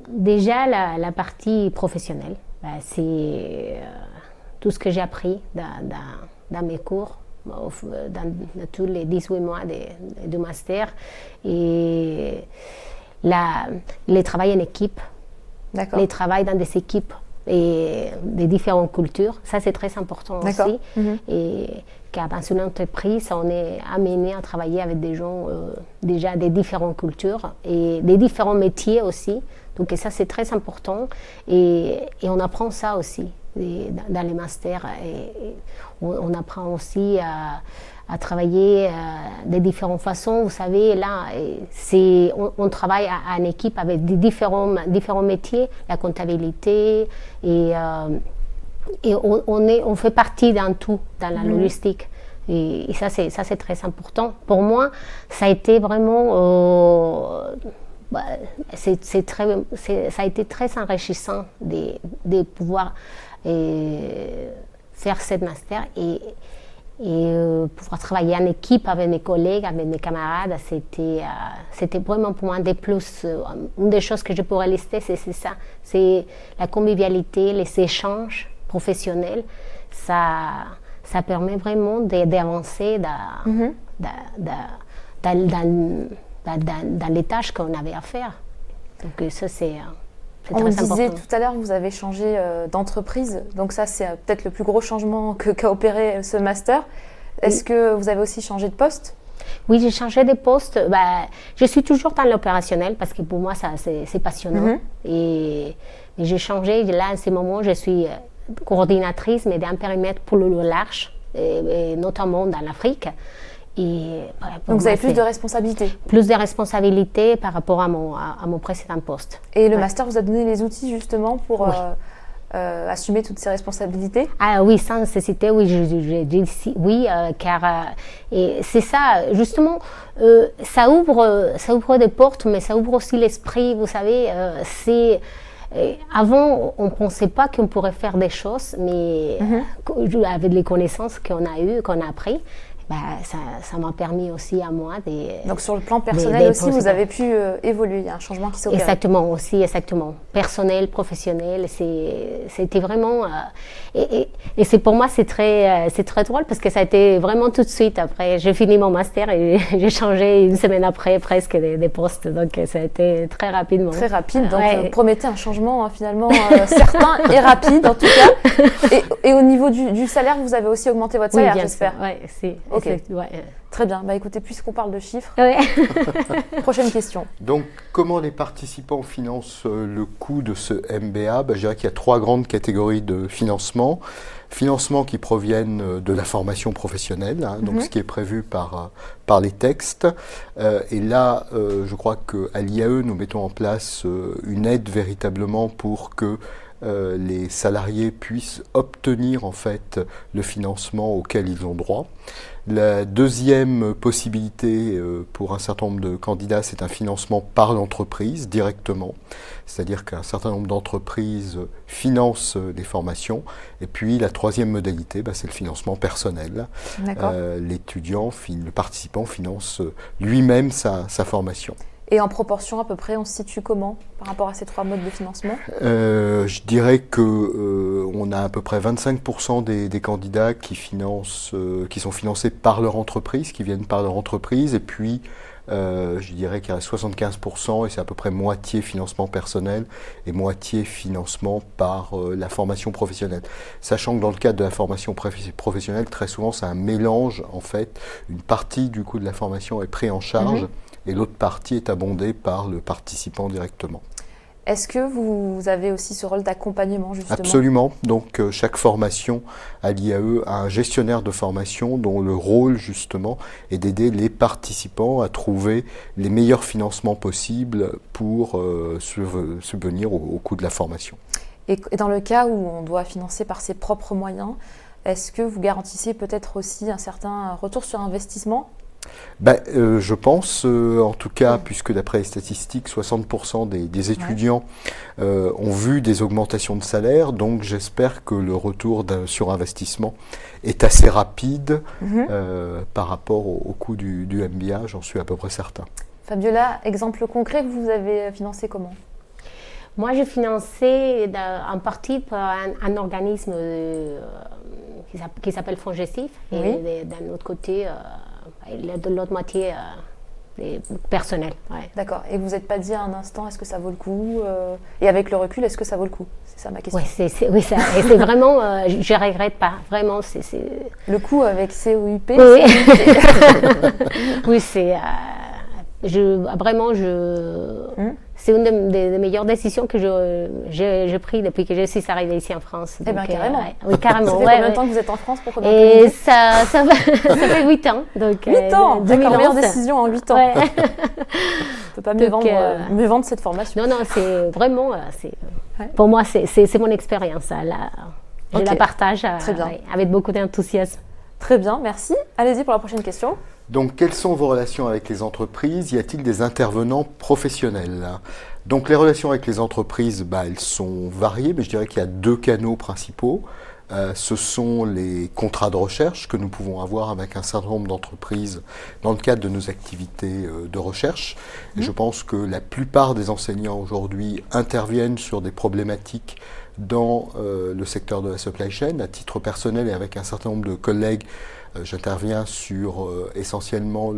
déjà la partie professionnelle, c'est tout ce que j'ai appris dans mes cours, dans tous les 18 mois de master, et les travail en équipe. Les travail dans des équipes et des différentes cultures, ça c'est très important aussi. Et dans une entreprise, on est amené à travailler avec des gens déjà des différentes cultures et des différents métiers aussi. Donc ça c'est très important et on apprend ça aussi dans les masters. Et on apprend aussi à travailler de différentes façons. Vous savez, là, on travaille en équipe avec différents métiers, la comptabilité, et on fait partie d'un tout, dans la logistique. Et ça, c'est très important. Pour moi, ça a été vraiment... ça a été très enrichissant de pouvoir faire cette master et pouvoir travailler en équipe avec mes collègues, avec mes camarades, c'était vraiment pour moi des plus. Une des choses que je pourrais lister, c'est ça. C'est la convivialité, les échanges professionnels. Ça permet vraiment d'avancer dans les tâches qu'on avait à faire. Donc ça, c'est On me disait tout à l'heure, vous avez changé d'entreprise, donc ça c'est peut-être le plus gros changement qu'a opéré ce master. Est-ce que vous avez aussi changé de poste? Oui, j'ai changé de poste. Je suis toujours dans l'opérationnel parce que pour moi c'est passionnant. Et j'ai changé, là en ce moment je suis coordinatrice mais d'un périmètre pour le large, et notamment dans l'Afrique. Donc vous avez plus de responsabilités? Plus de responsabilités par rapport à mon précédent poste. Et le master vous a donné les outils justement pour assumer toutes ces responsabilités? Ah oui, sans nécessité, oui, je dis oui, car et c'est ça, justement, ça ouvre des portes, mais ça ouvre aussi l'esprit, vous savez, avant, on ne pensait pas qu'on pourrait faire des choses, mais avec les connaissances qu'on a eues, qu'on a apprises, ça m'a permis aussi à moi Donc sur le plan personnel aussi, vous avez pu évoluer, il y a un changement qui s'opère. Exactement, aussi, exactement. Personnel, professionnel, c'était vraiment... et c'est pour moi, c'est très drôle parce que ça a été vraiment tout de suite après. J'ai fini mon master et j'ai changé une semaine après presque des postes, donc ça a été très rapidement. Très rapide, donc vous promettez un changement finalement certain et rapide en tout cas. Et au niveau du salaire, vous avez aussi augmenté votre salaire, j'espère. Oui, si. Ok. Très bien. Écoutez, puisqu'on parle de chiffres, prochaine question. Donc, comment les participants financent le coût de ce MBA? Je dirais qu'il y a 3 grandes catégories de financement. Financement qui proviennent de la formation professionnelle, donc ce qui est prévu par les textes. Et là, je crois qu'à l'IAE, nous mettons en place une aide véritablement pour que les salariés puissent obtenir en fait le financement auquel ils ont droit. La deuxième possibilité pour un certain nombre de candidats, c'est un financement par l'entreprise directement, c'est-à-dire qu'un certain nombre d'entreprises financent les formations. Et puis la troisième modalité, c'est le financement personnel. L'étudiant, le participant finance lui-même sa formation. Et en proportion à peu près, on se situe comment par rapport à ces 3 modes de financement? Je dirais qu'on a à peu près 25% des candidats qui sont financés par leur entreprise, qui viennent par leur entreprise, et puis je dirais qu'il y a 75%, et c'est à peu près moitié financement personnel et moitié financement par la formation professionnelle. Sachant que dans le cadre de la formation professionnelle, très souvent c'est un mélange en fait, une partie du coût de la formation est prise en charge, et l'autre partie est abondée par le participant directement. Est-ce que vous avez aussi ce rôle d'accompagnement justement? Absolument. Donc chaque formation à l'IAE a un gestionnaire de formation dont le rôle justement est d'aider les participants à trouver les meilleurs financements possibles pour subvenir au coût de la formation. Et dans le cas où on doit financer par ses propres moyens, est-ce que vous garantissez peut-être aussi un certain retour sur investissement? Je pense, en tout cas, puisque d'après les statistiques, 60% des étudiants ont vu des augmentations de salaire, donc j'espère que le retour sur investissement est assez rapide par rapport au coût du MBA, j'en suis à peu près certain. Fabiola, exemple concret, vous avez financé comment? Moi, j'ai financé en partie par un organisme qui s'appelle Fonds Gestif, et d'un autre côté... de l'autre moitié personnelle. D'accord. Et vous vous êtes pas dit à un instant, est-ce que ça vaut le coup? Et avec le recul, est-ce que ça vaut le coup? C'est ça ma question. Oui, c'est vraiment, je ne regrette pas. Vraiment, c'est... Le coup avec COUP? Oui, c'est... C'est une des meilleures décisions que j'ai prises depuis que je suis arrivée ici en France. Eh bien, carrément. Oui, carrément. Ça fait combien de temps que vous êtes en France pour Et ça fait 8 ans. Donc, 8 ans, d'accord, meilleure décision en 8 ans. Ouais. Je ne peux pas mieux vendre cette formation. Non, c'est vraiment, pour moi, c'est mon expérience. Je la partage avec beaucoup d'enthousiasme. Très bien, merci. Allez-y pour la prochaine question. Donc, quelles sont vos relations avec les entreprises? Y a-t-il des intervenants professionnels? Donc, les relations avec les entreprises, elles sont variées, mais je dirais qu'il y a 2 canaux principaux. Ce sont les contrats de recherche que nous pouvons avoir avec un certain nombre d'entreprises dans le cadre de nos activités de recherche. Et je pense que la plupart des enseignants aujourd'hui interviennent sur des problématiques dans le secteur de la supply chain. À titre personnel et avec un certain nombre de collègues, j'interviens sur essentiellement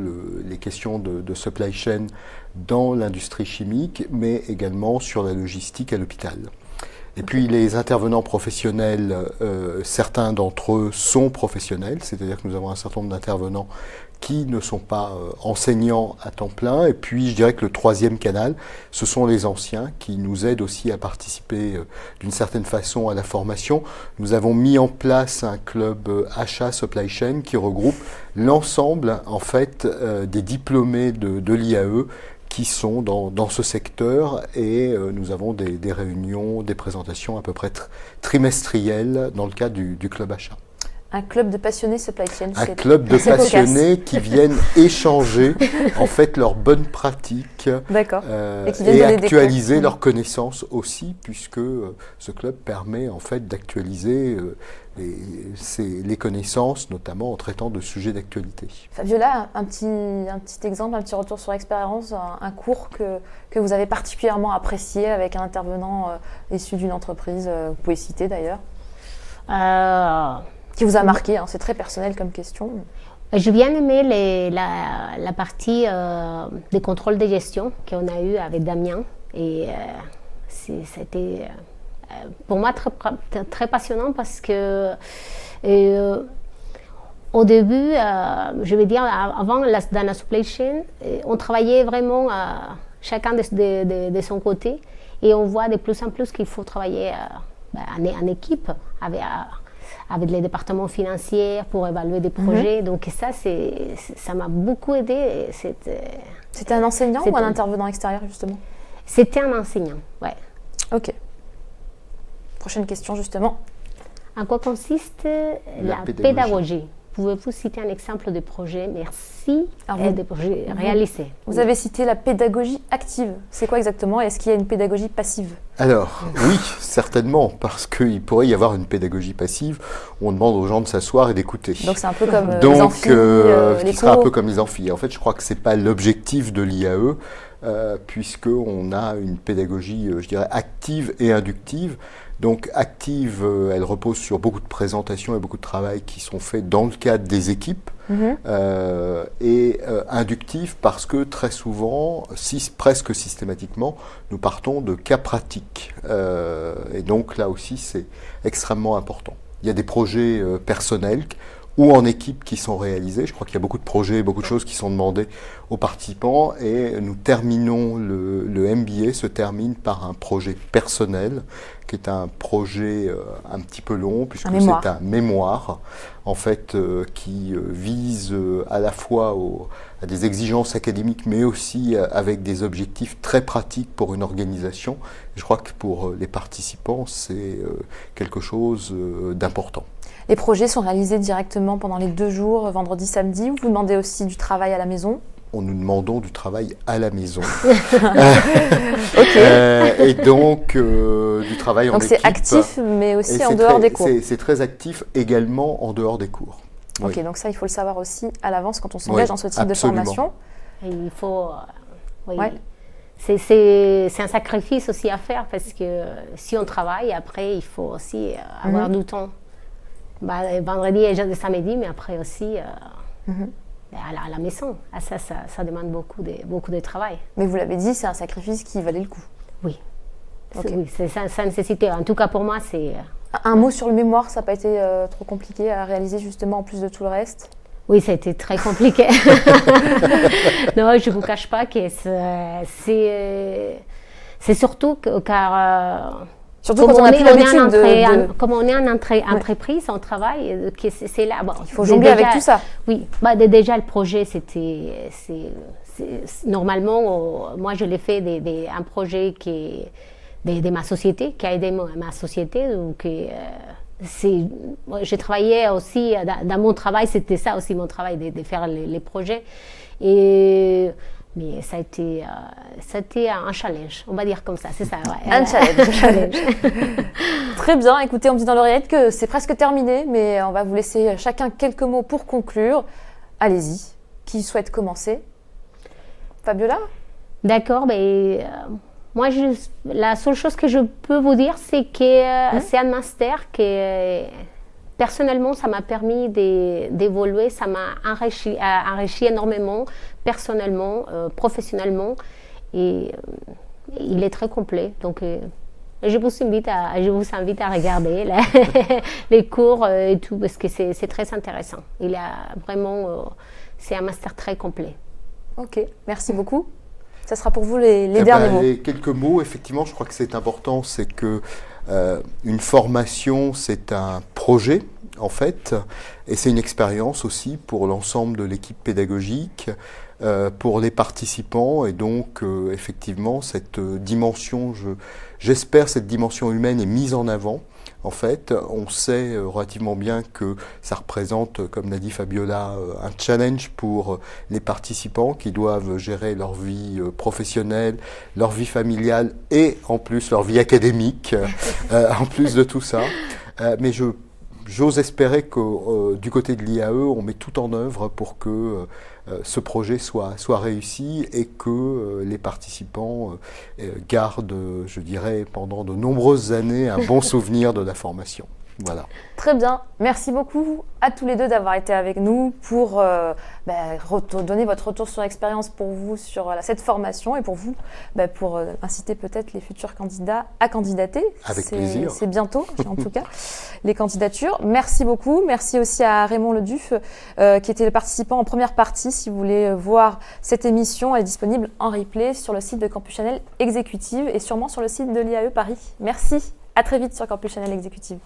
les questions de supply chain dans l'industrie chimique, mais également sur la logistique à l'hôpital. Et puis les intervenants professionnels, certains d'entre eux sont professionnels, c'est-à-dire que nous avons un certain nombre d'intervenants qui ne sont pas enseignants à temps plein. Et puis je dirais que le troisième canal, ce sont les anciens qui nous aident aussi à participer d'une certaine façon à la formation. Nous avons mis en place un club achat supply chain qui regroupe l'ensemble en fait des diplômés de l'IAE qui sont dans ce secteur et nous avons des réunions, des présentations à peu près trimestrielles dans le cadre du club achat. Un club de passionnés supply chain. Un club de passionnés qui viennent échanger en fait leurs bonnes pratiques et actualiser leurs connaissances aussi, puisque ce club permet en fait d'actualiser les connaissances, notamment en traitant de sujets d'actualité. Fabiola, un petit exemple, un petit retour sur l'expérience, un cours que vous avez particulièrement apprécié avec un intervenant issu d'une entreprise, vous pouvez citer d'ailleurs qui vous a marqué, c'est très personnel comme question. J'ai bien aimé la partie des contrôles de gestion qu'on a eu avec Damien. Et c'était pour moi très passionnant parce que au début, je vais dire, avant dans la supply chain, on travaillait vraiment chacun de son côté. Et on voit de plus en plus qu'il faut travailler en équipe avec les départements financiers pour évaluer des projets. Donc ça m'a beaucoup aidé. C'était un enseignant ou un intervenant extérieur justement? C'était un enseignant, ouais. Ok. Prochaine question justement. En quoi consiste la pédagogie? Pouvez-vous citer un exemple de projet merci de projet réalisé? Oui. Vous avez cité la pédagogie active. C'est quoi exactement? Est-ce qu'il y a une pédagogie passive? Alors, oui, certainement, parce qu'il pourrait y avoir une pédagogie passive où on demande aux gens de s'asseoir et d'écouter. Donc c'est un peu comme les amphis, les qui sera un peu comme les amphis. En fait, je crois que ce n'est pas l'objectif de l'IAE, puisqu'on a une pédagogie, je dirais, active et inductive. Donc active, elle repose sur beaucoup de présentations et beaucoup de travail qui sont faits dans le cadre des équipes, et inductive parce que très souvent, presque systématiquement, nous partons de cas pratiques. Et donc là aussi, c'est extrêmement important. Il y a des projets personnels ou en équipe qui sont réalisés. Je crois qu'il y a beaucoup de projets, beaucoup de choses qui sont demandées aux participants et nous terminons, le MBA se termine par un projet personnel qui est un projet un petit peu long puisque c'est un mémoire en fait qui vise à la fois à des exigences académiques mais aussi avec des objectifs très pratiques pour une organisation. Je crois que pour les participants c'est quelque chose d'important. Les projets sont réalisés directement pendant les 2 jours, vendredi, samedi, ou vous demandez aussi du travail à la maison? Nous demandons du travail à la maison. Okay. Et donc, du travail en équipe. Donc c'est actif, mais aussi en dehors des cours. C'est très actif également en dehors des cours. Ok, oui. Donc ça, il faut le savoir aussi à l'avance quand on s'engage dans ce type de formation. Et il faut... C'est un sacrifice aussi à faire parce que si on travaille, après, il faut aussi avoir du temps. Vendredi et samedi, mais après aussi à la maison. Ça demande beaucoup de travail. Mais vous l'avez dit, c'est un sacrifice qui valait le coup. Oui. Okay. Oui, c'est ça nécessité. En tout cas, pour moi, c'est... Un mot sur le mémoire, ça n'a pas été trop compliqué à réaliser justement en plus de tout le reste? Oui, ça a été très compliqué. Non, je ne vous cache pas que c'est surtout car... Surtout quand on a plus l'habitude comme on est en entreprise, on travaille, c'est là. Bon, il faut jongler avec tout ça. Oui, déjà le projet, normalement, moi je l'ai fait un projet qui est de ma société, qui a aidé ma société. Donc, j'ai travaillé aussi, dans mon travail, c'était ça aussi mon travail, de faire les projets. Mais ça a été un challenge, on va dire comme ça, c'est ça. Ouais. Un challenge. Très bien, écoutez, on me dit dans l'oreillette que c'est presque terminé, mais on va vous laisser chacun quelques mots pour conclure. Allez-y, qui souhaite commencer? Fabiola? D'accord, mais moi, la seule chose que je peux vous dire, c'est que c'est un master que... Personnellement, ça m'a permis d'évoluer, ça m'a enrichi énormément, personnellement, professionnellement, et il est très complet. Donc, je vous invite à regarder les cours et tout, parce que c'est très intéressant. Il a vraiment, c'est un master très complet. Ok, merci beaucoup. Ça sera pour vous les derniers mots. Quelques mots, effectivement, je crois que c'est important, c'est que une formation, c'est un projet, en fait, et c'est une expérience aussi pour l'ensemble de l'équipe pédagogique. pour les participants. Et donc, effectivement, cette dimension, j'espère, cette dimension humaine est mise en avant. En fait, on sait relativement bien que ça représente, comme l'a dit Fabiola, un challenge pour les participants qui doivent gérer leur vie professionnelle, leur vie familiale et en plus leur vie académique, en plus de tout ça. Mais j'ose espérer que du côté de l'IAE, on met tout en œuvre pour que ce projet soit réussi et que les participants gardent, je dirais, pendant de nombreuses années, un bon souvenir de la formation. Voilà. Très bien. Merci beaucoup à tous les deux d'avoir été avec nous pour donner votre retour sur l'expérience pour vous sur cette formation et pour vous, pour inciter peut-être les futurs candidats à candidater. Avec plaisir. C'est bientôt, en tout cas, les candidatures. Merci beaucoup. Merci aussi à Raymond Leduf, qui était le participant en première partie. Si vous voulez voir cette émission, elle est disponible en replay sur le site de Campus Channel Exécutive et sûrement sur le site de l'IAE Paris. Merci. À très vite sur Campus Channel Exécutive.